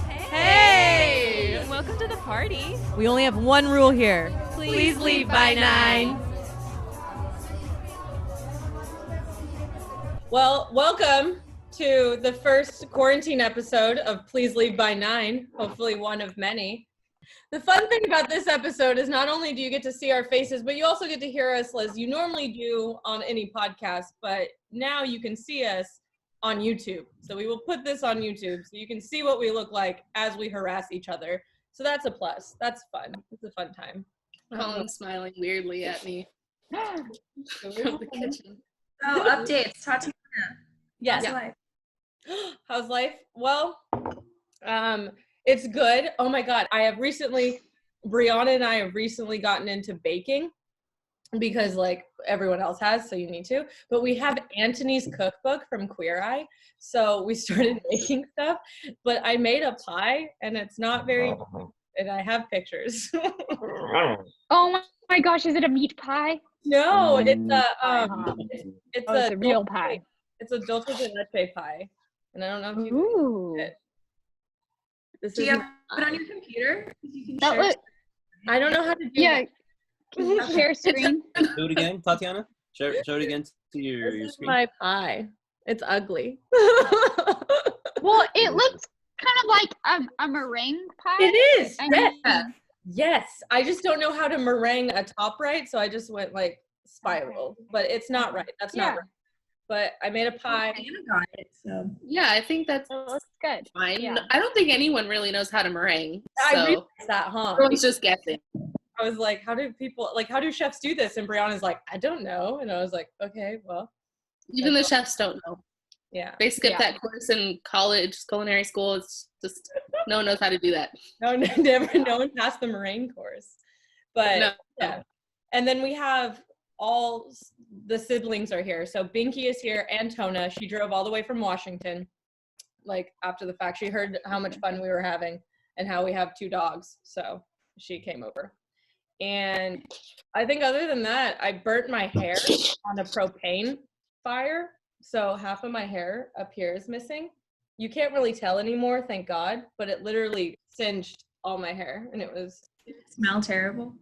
Hey! Welcome to the party. We only have one rule here. Please leave by 9. Well, welcome to the first quarantine episode of Please Leave by 9, hopefully one of many. The fun thing about this episode is not only do you get to see our faces, but you also get to hear us as you normally do on any podcast, but now you can see us on YouTube. So we will put this on YouTube so you can see what we look like as we harass each other. So that's a plus. That's fun. It's a fun time. Colin's smiling weirdly at me from the kitchen. Oh, updates. Tatiana. Yes. How's life? How's life? Well, it's good. Oh my God. Brianna and I have recently gotten into baking because like everyone else has, so you need to. But we have Anthony's cookbook from Queer Eye. So we started making stuff, but I made a pie and it's not very, and I have pictures. Oh my gosh, is it a meat pie? No, it's It's a real pie. It's a dulce de leche pie. And I don't know if you Ooh. can see it. This Do is you have it on your computer? You can That share look, I don't know how to do yeah. it. Can you share screen? Do it again, Tatiana. Show it again to your This is screen. my pie. It's ugly. Well, it looks kind of like a meringue pie. It is. I Yes. mean, Yes. I just don't know how to meringue a top right, so I just went like spiral. But it's not right. That's not Yeah. right. But I made a pie. Anna got it, so. Yeah, I think that's it looks good. fine. Yeah. I don't think anyone really knows how to meringue. I So realized that, huh? everyone's just guessing. I was like, how do chefs do this? And Brianna's like, I don't know. And I was like, okay, well, Even the chefs don't know. yeah. They skipped Yeah. that course in college, culinary school. It's just no one knows how to do that. No one passed the meringue course. But No. yeah. And then we have all the siblings are here. So Binky is here and Tona. She drove all the way from Washington, like after the fact. She heard how much fun we were having and how we have 2 dogs. So she came over. And I think other than that, I burnt my hair on a propane fire. So half of my hair up here is missing. You can't really tell anymore, thank God, but it literally singed all my hair and it was, Smell terrible.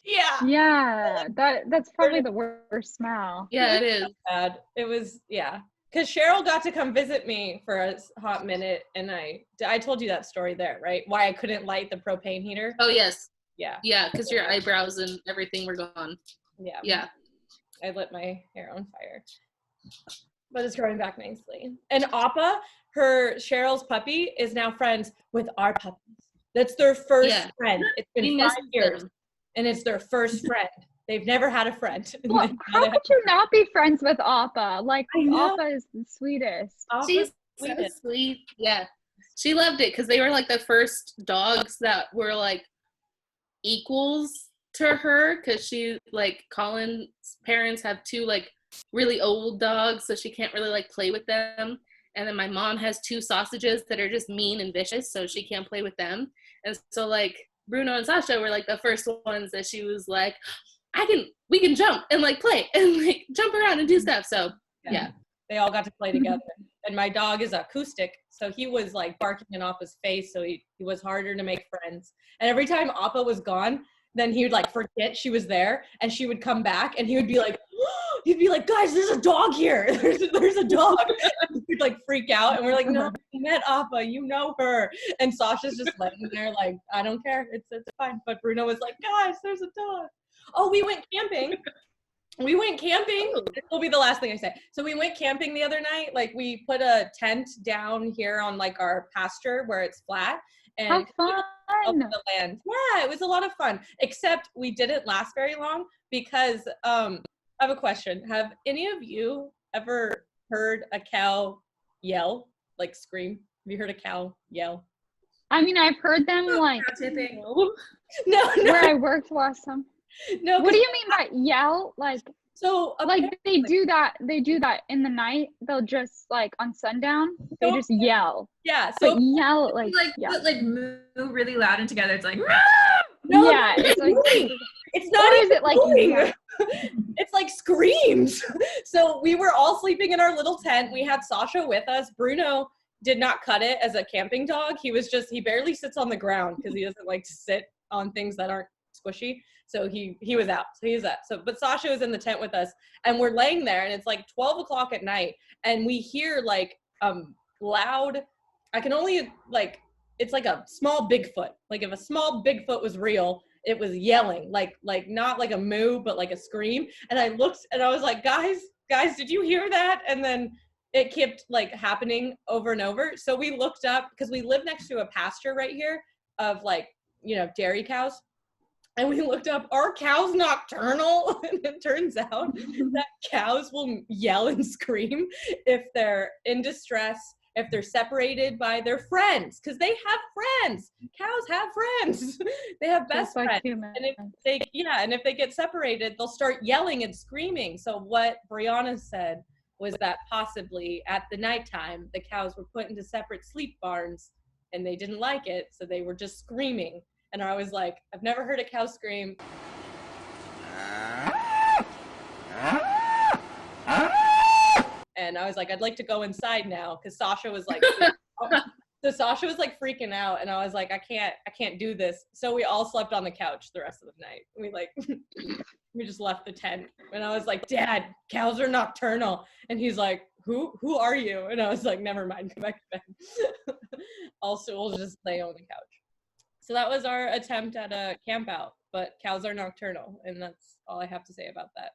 yeah. Yeah, that's probably the worst smell. Yeah, it is. Bad. It was, yeah. Because Cheryl got to come visit me for a hot minute, and I told you that story there, right? Why I couldn't light the propane heater. Oh yes. Yeah. Yeah, because your eyebrows and everything were gone. Yeah. Yeah. I lit my hair on fire. But it's growing back nicely. And Appa, Cheryl's puppy, is now friends with our puppies. That's their first friend. It's been We 5 missed years, them. and it's their first friend. They've never had a friend. Well, how could you not be friends with Appa? Like, I know. Appa is the sweetest. Appa's She's so sweet. sweet. Yeah. She loved it because they were like the first dogs that were like equals to her, because she, like, Colin's parents have 2 like really old dogs, so she can't really like play with them. And then my mom has 2 sausages that are just mean and vicious, so she can't play with them. And so like Bruno and Sasha were like the first ones that she was like, we can jump and like play and like jump around and do stuff. So yeah. They all got to play together. And my dog is acoustic, so he was like barking in Appa's face, so he was harder to make friends. And every time Appa was gone, then he would like forget she was there, and she would come back, and he would be like, guys, there's a dog here. There's a dog. And he'd like freak out, and we're like, no, you met Appa, you know her. And Sasha's just laying there like, I don't care, it's fine. But Bruno was like, guys, there's a dog. Oh, we went camping. This will be the last thing I say. So we went camping the other night. Like, we put a tent down here on like our pasture where it's flat. And How fun! the land. Yeah, it was a lot of fun. Except we didn't last very long because I have a question. Have any of you ever heard a cow yell, like scream? Have you heard a cow yell? I mean, I've heard them like Tipping. No. where I worked last time. No. What do you mean by yell? Like So like they do that in the night. They'll just like on sundown, they just yell. Yeah. So But yell like yeah. But like move really loud and together. It's like, no, yeah, it's like it's not or is even it like mooing. yeah. It's like screams. So we were all sleeping in our little tent. We had Sasha with us. Bruno did not cut it as a camping dog. He barely sits on the ground because he doesn't like to sit on things that aren't squishy. So he was out. So he was out. But Sasha was in the tent with us, and we're laying there, and it's like 12 o'clock at night, and we hear like loud. I can only like, it's like a small Bigfoot. Like if a small Bigfoot was real, it was yelling, like not like a moo, but like a scream. And I looked and I was like, guys, did you hear that? And then it kept like happening over and over. So we looked up, because we live next to a pasture right here of like, dairy cows. And we looked up, are cows nocturnal? And it turns out that cows will yell and scream if they're in distress, if they're separated by their friends, because they have friends. Cows have friends. They have best friends. Humans. And if they get separated, they'll start yelling and screaming. So what Brianna said was that possibly at the nighttime, the cows were put into separate sleep barns, and they didn't like it, so they were just screaming. And I was like, I've never heard a cow scream. And I was like, I'd like to go inside now, because Sasha was like, so Sasha was like freaking out, and I was like, I can't do this. So we all slept on the couch the rest of the night. We just left the tent, and I was like, Dad, cows are nocturnal. And he's like, who are you? And I was like, never mind, come back to bed. Also, we'll just lay on the couch. So that was our attempt at a camp out, but cows are nocturnal, and that's all I have to say about that.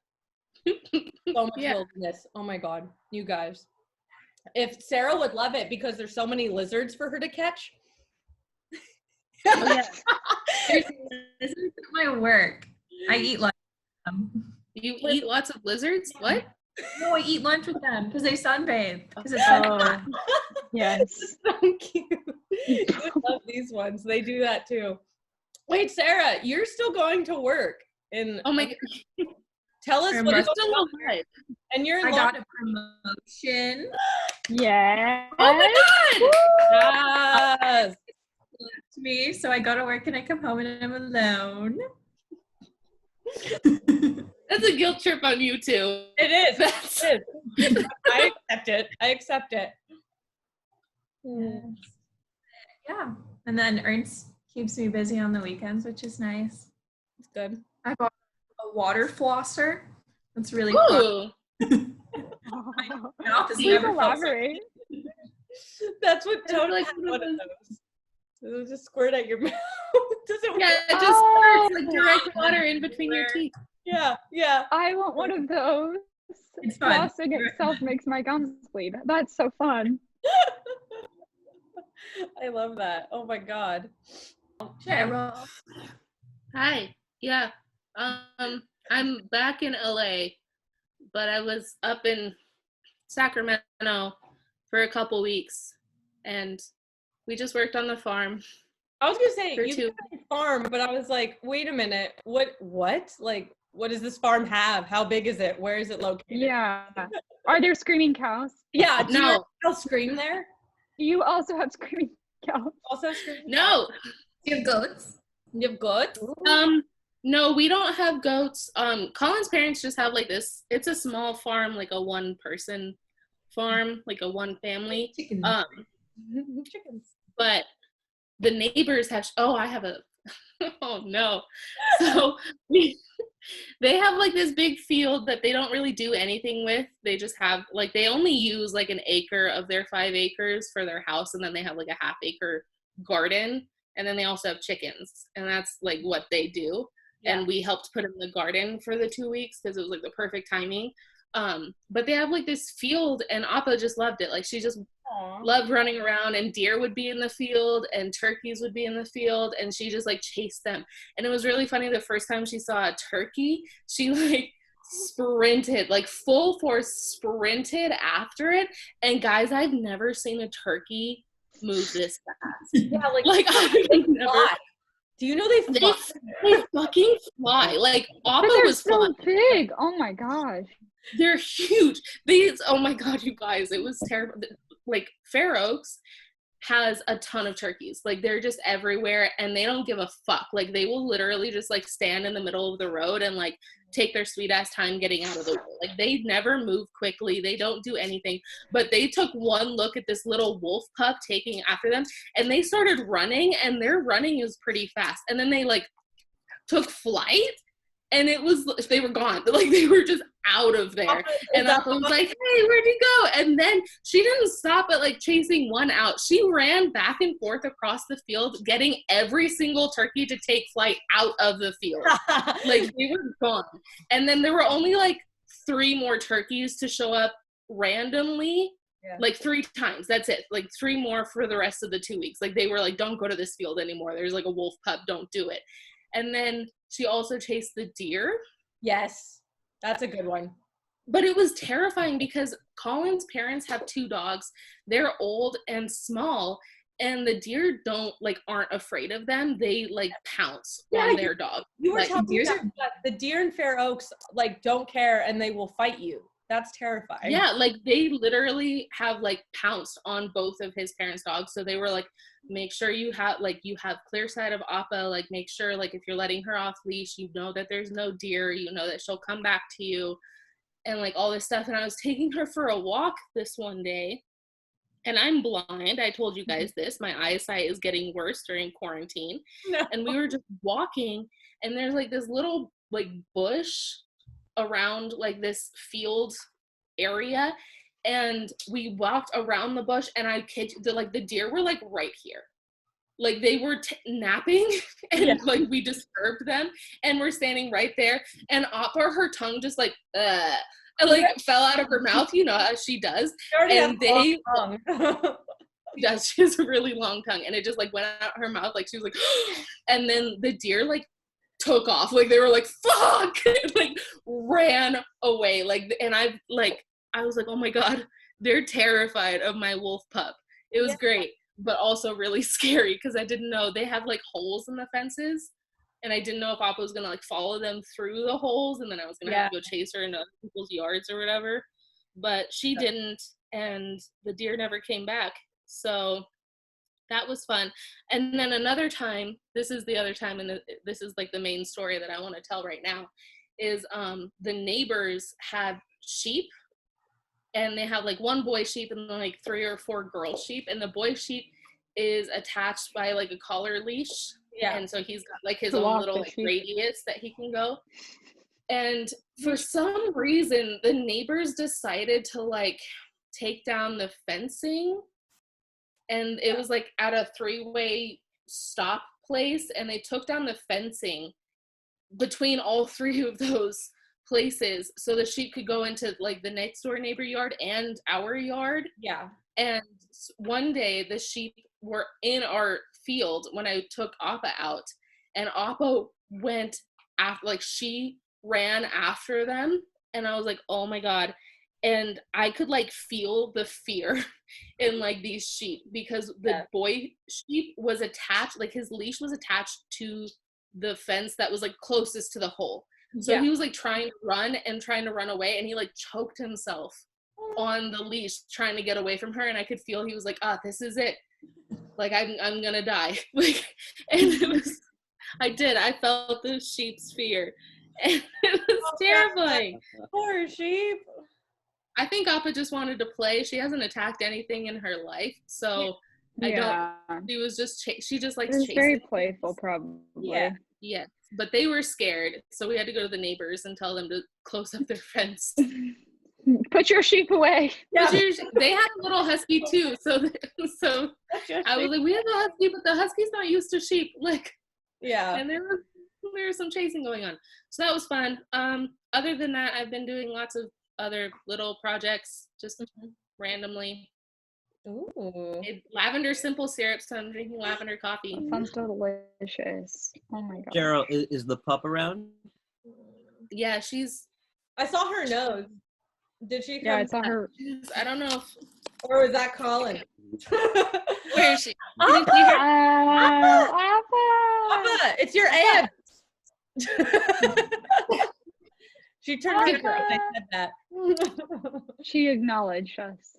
So much wilderness. Oh my God, you guys. If Sarah would love it, because there's so many lizards for her to catch. Oh, yeah. There's lizards at my work. I eat lunch with them. You eat lots of lizards? What? No, I eat lunch with them because they sunbathe. Because it's sunny. Yes. So cute. I love these ones. They do that too. Wait, Sarah, you're still going to work Oh my God. Tell us You're what's still going on. alive. And you're I got a promotion. Yeah. Oh my God. Yes. To me, so I go to work and I come home and I'm alone. That's a guilt trip on you too. It is. It is. I accept it. Yeah. And then Ernst keeps me busy on the weekends, which is nice. It's good. I bought a water flosser. That's really fun. Ooh. My office Please never felt so elaborate. That's what Tony like had one of those. It'll just squirt at your mouth. Does it work? Yeah, it just squirts like direct water in between your teeth. Yeah. I want one of those. It's fun. Flossing itself makes my gums bleed. That's so fun. I love that. Oh my God. Cheryl. Hi. Yeah. I'm back in LA, but I was up in Sacramento for a couple weeks, and we just worked on the farm. I was gonna say For you two. got a farm, but I was like, wait a minute, what? Like, what does this farm have? How big is it? Where is it located? Yeah. Are there screaming cows? Yeah. Do No. you scream there? You also have screaming cows. Also scream. No. Do you have goats? You have goats? No, we don't have goats. Colin's parents just have like this. It's a small farm, like a one-person farm, like a one family. Chickens. Chickens. But the neighbors have. I have a. Oh no. So they have like this big field that they don't really do anything with. They just have like, they only use like an acre of their 5 acres for their house, and then they have like a 1/2 acre garden, and then they also have chickens, and that's like what they do. Yeah. And we helped put in the garden for the 2 weeks because it was like the perfect timing. But they have like this field, and Appa just loved it. Like she just loved running around, and deer would be in the field and turkeys would be in the field, and she just like chased them. And it was really funny. The first time she saw a turkey, she like sprinted, like full force sprinted after it. And guys, I've never seen a turkey move this fast. Yeah, like I've never. fly. Do you know they fly? They fucking fly. Like Appa But they're was so flying. big. Oh my gosh. They're huge. These, oh my God, you guys, it was terrible. Like Fair Oaks, has a ton of turkeys. Like, they're just everywhere, and they don't give a fuck. Like, they will literally just like stand in the middle of the road and like take their sweet ass time getting out of the way. Like, they never move quickly. They don't do anything. But they took one look at this little wolf pup taking after them, and they started running, and their running is pretty fast. And then they like took flight, and they were gone. Like, they were just out of there. And I was like, hey, where'd you go? And then she didn't stop at like chasing one out. She ran back and forth across the field, getting every single turkey to take flight out of the field. Like, they were gone. And then there were only like 3 more turkeys to show up randomly. Yeah. Like 3 times. That's it. Like 3 more for the rest of the 2 weeks. Like, they were like, don't go to this field anymore. There's like a wolf pup. Don't do it. And then she also chased the deer. Yes, that's a good one. But it was terrifying because Colin's parents have 2 dogs. They're old and small, and the deer aren't afraid of them. They like pounce on their dog. You were like, telling me that the deer in Fair Oaks like don't care, and they will fight you. That's terrifying. Yeah, like they literally have like pounced on both of his parents' dogs. So they were like, make sure you have clear sight of Appa, like make sure like if you're letting her off leash, you know that there's no deer, you know that she'll come back to you, and like all this stuff. And I was taking her for a walk this one day, and I'm blind. I told you guys this. My eyesight is getting worse during quarantine. No. And we were just walking, and there's like this little like bush around like this field area, and we walked around the bush, and I kid you, the deer were like right here, like they were napping, and like we disturbed them, and we're standing right there, and Appa, her tongue just like fell out of her mouth, you know, as she does, and they does. She has a really long tongue, and it just like went out her mouth, like she was like and then the deer like took off, like they were like fuck, like ran away, like, and I was like, oh my god, they're terrified of my wolf pup. It was great, but also really scary because I didn't know they have like holes in the fences, and I didn't know if Appa was gonna like follow them through the holes, and then I was gonna have to go chase her into other people's yards or whatever, but she didn't, and the deer never came back. So that was fun. And then another time, this is the other time, and this is like the main story that I want to tell right now, is the neighbors have sheep, and they have like 1 boy sheep and then like 3 or 4 girl sheep, and the boy sheep is attached by like a collar leash, and so he's got like his own little like radius that he can go. And for some reason, the neighbors decided to like take down the fencing, and it was like at a 3-way stop place, and they took down the fencing between all 3 of those places so the sheep could go into like the next door neighbor yard and our yard. Yeah. And one day the sheep were in our field when I took Appa out, and Appa went after, like she ran after them, and I was like, oh my god. And I could like feel the fear in like these sheep, because the boy sheep was attached, like his leash was attached to the fence that was like closest to the hole. So he was like trying to run away, and he like choked himself on the leash trying to get away from her, and I could feel he was like, this is it. Like I'm gonna die. Like, and I felt the sheep's fear. And it was terrifying. Poor sheep. I think Appa just wanted to play. She hasn't attacked anything in her life, so I don't. She was just she just likes chasing. Very playful, probably. Yeah. But they were scared, so we had to go to the neighbors and tell them to close up their fence. Put your sheep away. Yeah. They had a little husky too, so I was like, we have a husky, but the husky's not used to sheep. Like, and there was some chasing going on, so that was fun. Other than that, I've been doing lots of other little projects just randomly. Ooh. Lavender simple syrup, so I'm drinking lavender coffee. That sounds delicious. Oh my god. Cheryl, is the pup around? Yeah, I saw her nose. Did she come? Yeah, I saw her. I don't know if... Or was that Colin? Where is she? Appa! Appa! It's your aunt! She turned pink when I said that. She acknowledged us.